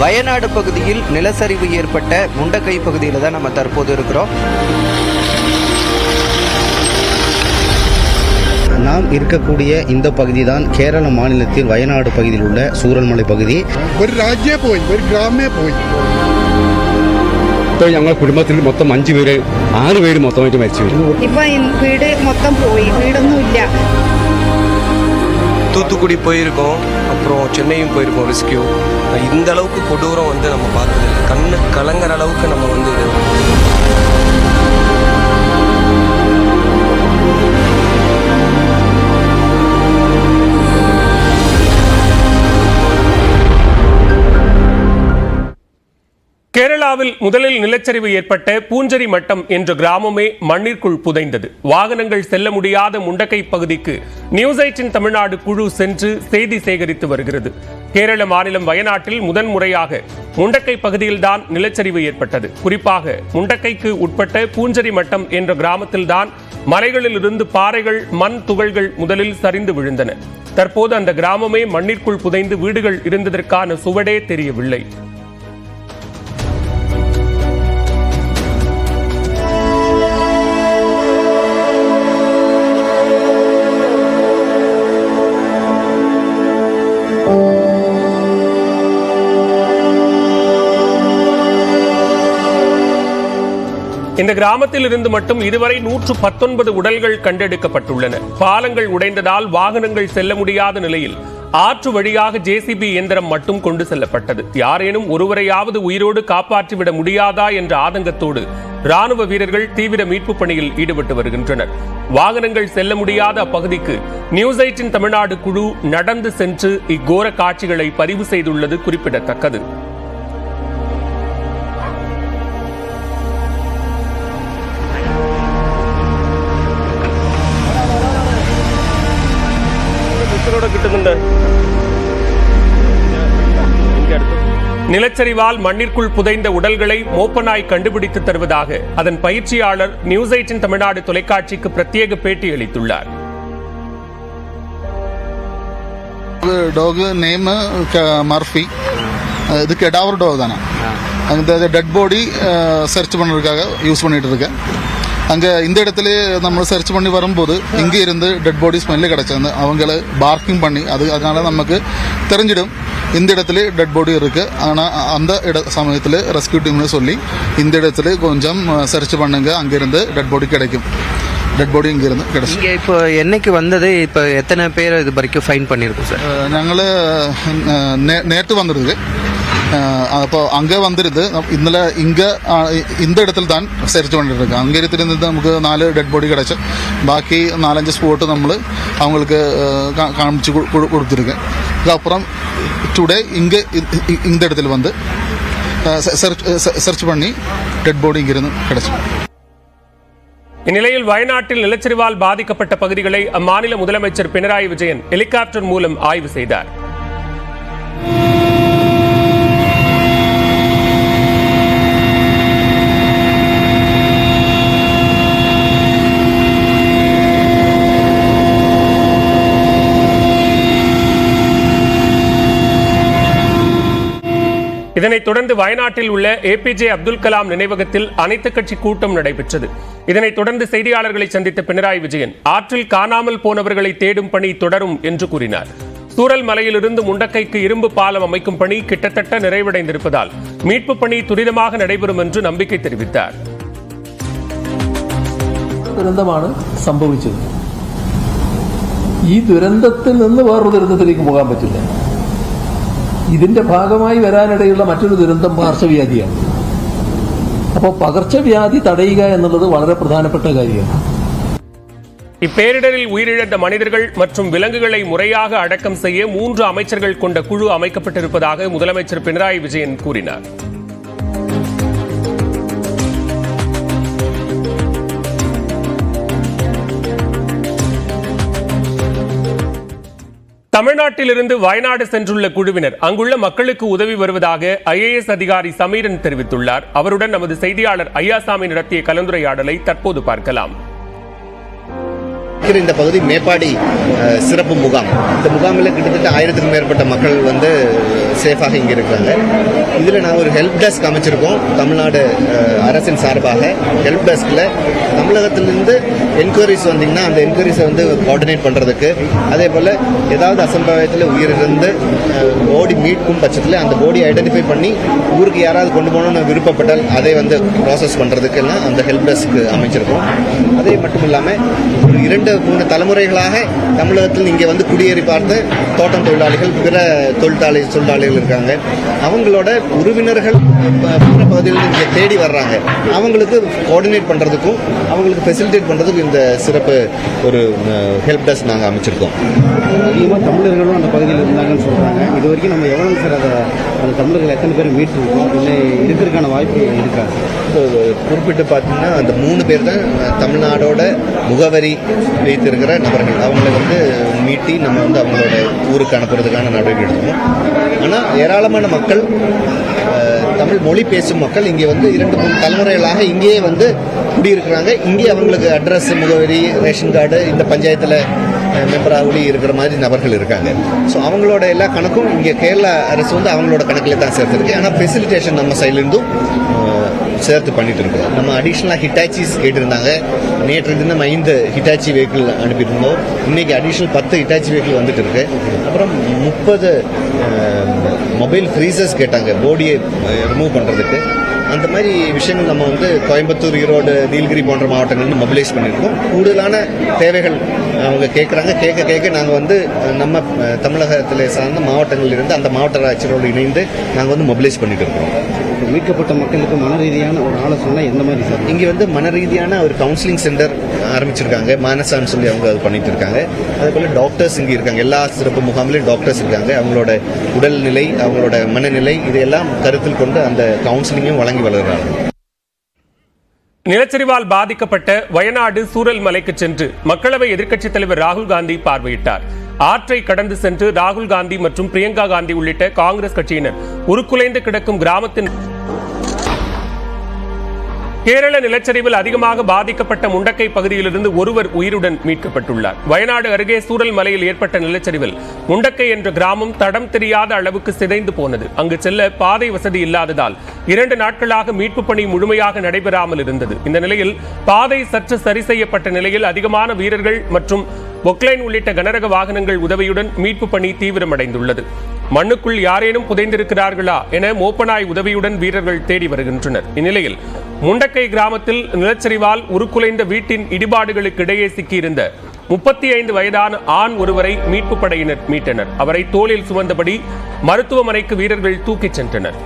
வயநாடு பகுதியில் நிலச்சரிவு ஏற்பட்ட முண்டக்கை பகுதியில் தான் நம்ம தற்போது இருக்கிறோம். நாம் இருக்கக்கூடிய இந்த பகுதி தான் கேரள மாநிலத்தில் வயநாடு பகுதியில் உள்ள சூரல்மலை பகுதி. ഒരു രാജ്യമേ പോയി, ഒരു ഗ്രാമേ പോയി. ഞങ്ങളുടെ കുടുംബത്തിൽ മൊത്തം 5 പേര് 6 പേര് മൊത്തമായിട്ട് മരിച്ചു. ഇപ്പൊ വീട് മൊത്തം പോയി, വീടൊന്നും ഇല്ല. தூத்துக்குடி போயிருக்கோம், அப்புறம் சென்னையும் போயிருக்கோம் ரெஸ்கியூ. இந்த அளவுக்கு கொடூரம் வந்து நம்ம பார்த்ததில்லை. கண்ணு கலங்குற அளவுக்கு நம்ம வந்து கேரளாவில் முதலில் நிலச்சரிவு ஏற்பட்ட பூஞ்சரி மட்டம் என்ற கிராமமே மண்ணிற்குள் புதைந்தது. வாகனங்கள் செல்ல முடியாத முண்டக்கை பகுதிக்கு நியூஸ் 18 தமிழ்நாடு குழு சென்று செய்தி சேகரித்து வருகிறது. கேரள மாநிலம் வயநாட்டில் முதன்முறையாக முண்டக்கை பகுதியில்தான் நிலச்சரிவு ஏற்பட்டது. குறிப்பாக முண்டக்கைக்கு உட்பட்ட பூஞ்சரி மட்டம் என்ற கிராமத்தில்தான் மலைகளில் இருந்து பாறைகள், மண் துகள்கள் முதலில் சரிந்து விழுந்தன. தற்போது அந்த கிராமமே மண்ணிற்குள் புதைந்து வீடுகள் இருந்ததற்கான சுவடே தெரியவில்லை. இந்த கிராமத்தில் இருந்து மட்டும் இதுவரை 119 உடல்கள் கண்டெடுக்கப்பட்டுள்ளன. பாலங்கள் உடைந்ததால் வாகனங்கள் செல்ல முடியாத நிலையில் ஆற்று வழியாக ஜேசிபி இயந்திரம் மட்டும் கொண்டு செல்லப்பட்டது. யாரேனும் ஒருவரையாவது உயிரோடு காப்பாற்றிவிட முடியாதா என்ற ஆதங்கத்தோடு ராணுவ வீரர்கள் தீவிர மீட்பு பணியில் ஈடுபட்டு வருகின்றனர். வாகனங்கள் செல்ல முடியாத அப்பகுதிக்கு நியூஸ் 18 தமிழ்நாடு குழு நடந்து சென்று இக்கோர காட்சிகளை பதிவு செய்துள்ளது குறிப்பிடத்தக்கது. நிலச்சரிவால் மண்ணிற்குள் புதைந்த உடல்களை மோப்பனாய் கண்டுபிடித்து தருவதாக அதன் பயிற்சியாளர் நியூஸ் 18 தமிழ்நாடு தொலைக்காட்சிக்கு பிரத்யேக பேட்டி அளித்துள்ளார். Talk name Murphy. இது கெடாவர் டாக் தானே. அந்த டெட் பாடி சர்ச் பண்ணுறதுக்காக யூஸ் பண்ணிட்டு இருக்கேன். அங்கே இந்த இடத்துல நம்ம சர்ச் பண்ணி வரும்போது இங்கே இருந்து டெட் பாடி ஸ்மெல்லு கிடச்சது. அவங்கள பார்க்கிங் பண்ணி அதனால நமக்கு தெரிஞ்சிடும் இந்த இடத்துல டெட் பாடி இருக்குது. ஆனால் அந்த சமயத்தில் ரெஸ்கியூ டீம்னு சொல்லி இந்த இடத்துல கொஞ்சம் சர்ச் பண்ணுங்க, அங்கேருந்து டெட் பாடி கிடைக்கும். டெட் பாடி இங்கேருந்து கிடைக்கும். இங்கே இப்போ என்னைக்கு வந்தது? இப்போ எத்தனை பேர் இது வரைக்கும் ஃபைன் பண்ணியிருக்கோம் சார்? ഞങ്ങൾ നേരത്തെ വന്നിരുന്നത്. അപ്പോൾ അങ്ങ് വന്നിരുത് ഇന്നലെ இந்த இடத்துல தான் சர்ச் பண்ணிட்டு இருக்கோம். அங்கே இருந்திருந்து நமக்கு 4 டெட் பாடி கிடைச்சு. பாக்கி 4-5 ஸ்பாட்டு நம்ம அவங்களுக்கு காமிச்சு கொடுத்துருக்கேன். அதுக்கப்புறம் டுடே இங்கே இந்த இடத்துல வந்து சர்ச் பண்ணி டெட் பாடி இங்கிருந்து கிடைச்சு. இந்நிலையில் வயநாட்டில் நிலச்சரிவால் பாதிக்கப்பட்ட பகுதிகளை அம்மாநில முதலமைச்சர் பினராயி விஜயன் ஹெலிகாப்டர் மூலம் ஆய்வு செய்தார். இதனைத் தொடர்ந்து வயநாட்டில் உள்ள ஏபிஜே அப்துல் கலாம் நினைவகத்தில் அனைத்துக் கட்சி கூட்டம் நடைபெற்றது. இதனைத் தொடர்ந்து செய்தியாளர்களை சந்தித்த பினராயி விஜயன் ஆற்றில் காணாமல் போனவர்களை தேடும் பணி தொடரும் என்று கூறினார். சூரல் மலையிலிருந்து முண்டக்கைக்கு இரும்பு பாலம் அமைக்கும் பணி கிட்டத்தட்ட நிறைவடைந்திருப்பதால் மீட்பு பணி துரிதமாக நடைபெறும் என்று நம்பிக்கை தெரிவித்தார். ദുരന്തമാണ് സംഭവിച്ചത്. ഈ ദുരന്തത്തിൽ നിന്ന് വേറൊരു ദുരന്തത്തിലേക്ക് പോകാൻ പറ്റില്ല. ഇതിന്റെ ഭാഗമായി വരാനിടയുള്ള മറ്റൊരു ദുരന്തം പകർച്ചവ്യാധിയാണ്. അപ്പോൾ പകർച്ചവ്യാധി തടയുക എന്നുള്ളത് വളരെ പ്രധാനപ്പെട്ട കാര്യമാണ്. இப்பேரிடரில் உயிரிழந்த மனிதர்கள் மற்றும் விலங்குகளை முறையாக அடக்கம் செய்ய 3 அமைச்சர்கள் கொண்ட குழு அமைக்கப்பட்டிருப்பதாக முதலமைச்சர் பினராயி விஜயன் கூறினார். தமிழ்நாட்டிலிருந்து வயநாடு சென்றுள்ள குழுவினர் அங்குள்ள மக்களுக்கு உதவி வருவதாக IAS அதிகாரி சமீரன் தெரிவித்துள்ளார். அவருடன் நமது செய்தியாளர் ஐயாசாமி நடத்திய கலந்துரையாடலை தற்போது பார்க்கலாம். இந்த பகுதி மேப்பாடி சிறப்பு முகாம். இந்த முகாமில் கிட்டத்தட்ட 1000க்கும் மேற்பட்ட மக்கள் வந்து சேஃபாக இங்கே இருக்கிறாங்க. இதில் நாங்கள் ஒரு ஹெல்ப் டெஸ்க் அமைச்சிருக்கோம். தமிழ்நாடு அரசின் சார்பாக ஹெல்ப் டெஸ்கில் தமிழகத்திலிருந்து என்கொயரிஸ் வந்தீங்கன்னா அந்த என்கொயரிஸை வந்து கோஆர்டினேட் பண்ணுறதுக்கு, அதே போல் ஏதாவது அசம்பாவிதத்தில் உயிரிழந்து பாடி மீட்கும் பட்சத்தில் அந்த பாடி ஐடென்டிஃபை பண்ணி ஊருக்கு யாராவது கொண்டு போகணும்னு விருப்பப்பட்டால் அதை வந்து ப்ராசஸ் பண்ணுறதுக்கெல்லாம் அந்த ஹெல்ப் டெஸ்க் அமைச்சிருக்கோம். அதே மட்டும் இல்லாமல் ஒரு 2-3 தலைமுறைகளாக தமிழகத்தில் இங்கே வந்து குடியேறி பார்த்து தோட்டம் தொழிலாளிகள், பிற தொழிலாளிகள் இருக்காங்க. அவங்களோட உறவினர்கள் பிற பகுதிகளில் இங்கே தேடி வர்றாங்க. அவங்களுக்கு கோஆர்டினேட் பண்ணுறதுக்கும் அவங்களுக்கு ஃபெசிலிட்டேட் பண்ணுறதுக்கும் இந்த சிறப்பு ஒரு ஹெல்ப் டெஸ்க் நாங்கள் அமைச்சிருக்கோம். அதிகமாக தமிழர்களும் அந்த பகுதியில் இருந்தாங்கன்னு சொல்கிறாங்க. இது வரைக்கும் நம்ம எவ்வளோ சார் அந்த தமிழர்கள் எத்தனை பேர் மீட்டிருக்கோம், இல்லை இருக்கிறதுக்கான வாய்ப்பு இருக்கா? குறிப்பிட்டு பார்த்தீங்கன்னா அந்த 3 பேர் தான் தமிழ்நாடோட முகவரி வைத்திருக்கிற நபர்கள். அவங்கள வந்து மீட்டி நம்ம வந்து அவங்களோட ஊருக்கு அனுப்புறதுக்கான நடவடிக்கை எடுக்கணும். ஆனால் ஏராளமான மக்கள், தமிழ் மொழி பேசும் மக்கள் இங்கே வந்து 2-3 தலைமுறைகளாக இங்கேயே வந்து குடியிருக்கிறாங்க. இங்கே அவங்களுக்கு அட்ரஸ், முகவரி, ரேஷன் கார்டு, இந்த பஞ்சாயத்தில் மெம்பராக இருக்கிற மாதிரி நபர்கள் இருக்காங்க. ஸோ அவங்களோட எல்லா கணக்கும் இங்கே கேரளா அரசு வந்து அவங்களோட கணக்கில் தான் சேர்த்துருக்கு. ஆனால் ஃபெசிலிட்டேஷன் நம்ம சைட்லேருந்தும் சேர்த்து பண்ணிட்டு இருக்கிறோம். நம்ம அடிஷ்னலாக ஹிட்டாச்சிஸ் கேட்டிருந்தாங்க. நேற்று தினம் 5 ஹிட்டாச்சி வெஹிக்கிள் அனுப்பியிருந்தோம். இன்றைக்கி அடிஷ்னல் 10 ஹிட்டாச்சி வெஹிக்கிள் வந்துட்டு இருக்கு. அப்புறம் 30 மொபைல் ஃப்ரீசர்ஸ் கேட்டாங்க பாடியை ரிமூவ் பண்ணுறதுக்கு. அந்த மாதிரி விஷயங்கள் நம்ம வந்து கோயம்புத்தூர், ஈரோடு, நீலகிரி போன்ற மாவட்டங்கள்னு மொபிலைஸ் பண்ணியிருக்கோம். கூடுதலான தேவைகள் அவங்க கேட்குறாங்க. கேட்க நாங்கள் வந்து நம்ம தமிழகத்தில் சார்ந்த மாவட்டங்களில் இருந்து அந்த மாவட்ட ஆட்சியரோடு இணைந்து நாங்கள் வந்து மொபிலைஸ் பண்ணிட்டு இருக்கோம். மீட்கப்பட்ட மக்களுக்கு மன ரீதியான ஒரு ஆலோசனை எந்த மாதிரி சார்? இங்கே வந்து மன ரீதியான ஒரு கவுன்சிலிங் சென்டர் ஆரம்பிச்சிருக்காங்க. மானசான்னு சொல்லி அவங்க அது பண்ணிட்டு இருக்காங்க. அதே போல் டாக்டர்ஸ் இங்கே இருக்காங்க. எல்லா சிறப்பு முகாமிலையும் டாக்டர்ஸ் இருக்காங்க. அவங்களோட உடல்நிலை, அவங்களோட மனநிலை இதையெல்லாம் கருத்தில் கொண்டு அந்த கவுன்சிலிங்கும் வழங்கி வருகிறாங்க. நிலச்சரிவால் பாதிக்கப்பட்ட வயநாடு சூரல் மலைக்கு சென்று மக்களவை எதிர்க்கட்சித் தலைவர் ராகுல் காந்தி பார்வையிட்டார். ஆற்றை கடந்து சென்று ராகுல் காந்தி மற்றும் பிரியங்கா காந்தி உள்ளிட்ட காங்கிரஸ் கட்சியினர் உருக்குலைந்து கிடக்கும் கிராமத்தின் கேரள நிலச்சரிவில் அதிகமாக பாதிக்கப்பட்ட முண்டக்கை பகுதியிலிருந்து ஒருவர் உயிருடன் மீட்கப்பட்டுள்ளார். வயநாடு அருகே சூரல் மலையில் ஏற்பட்ட நிலச்சரிவில் முண்டக்கை என்ற கிராமம் தடம் தெரியாத அளவுக்கு சிதைந்து போனது. அங்கு செல்ல பாதை வசதி இல்லாததால் 2 நாட்களாக மீட்பு பணி முழுமையாக நடைபெறாமல் இருந்தது. இந்த நிலையில் பாதை சற்று சரி செய்யப்பட்ட நிலையில் அதிகமான வீரர்கள் மற்றும் பொக்லைன் உள்ளிட்ட கனரக வாகனங்கள் உதவியுடன் மீட்பு பணி தீவிரமடைந்துள்ளது. மண்ணுக்குள் யாரேனும் புதைந்திருக்கிறார்களா என மோப்பனாய் உதவியுடன் வீரர்கள் தேடி வருகின்றனர். இந்நிலையில் முண்டக்கை கிராமத்தில் நிலச்சரிவால் உருக்குலைந்த வீட்டின் இடிபாடுகளுக்கு இடையே சிக்கியிருந்த 35 வயதான ஆண் ஒருவரை மீட்பு படையினர் மீட்டனர். அவரை தோளில் சுமந்தபடி மருத்துவமனைக்கு வீரர்கள் தூக்கிச் சென்றனர்.